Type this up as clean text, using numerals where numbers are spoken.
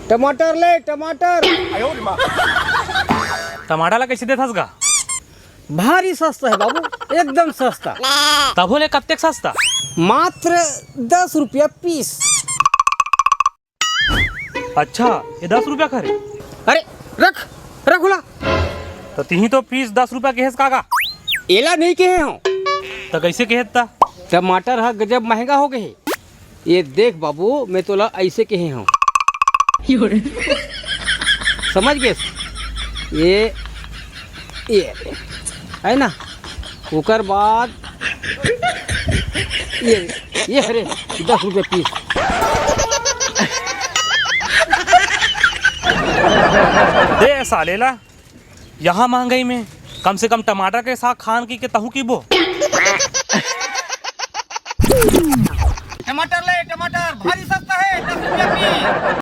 टमाटर ले टमाटर। टमाटाला कैसे देतास गा? भारी सस्ता है बाबू, एकदम सस्ता। तभोले कत्तेक सस्ता? मात्र 10 रुपया पीस। अच्छा, ये 10 रुपया खरे? अरे रख रख उला। तो तिही तो पीस 10 रुपया केहेस कागा? एला नहीं कहे हो, तो कैसे केहेत ता? टमाटर हा गजब महंगा हो गए। ये देख बाबू, मैं तोला ऐसे कहे हूँ, समझ गए? ये है ना, ओकर बाद ये हरे 10 रुपये पीस। दे सालेला, यहाँ महंगाई में कम से कम टमाटर के साग खान की के तहु की बो। टमाटर ले टमाटर, भारी सस्ता है, 10 रुपया पीस।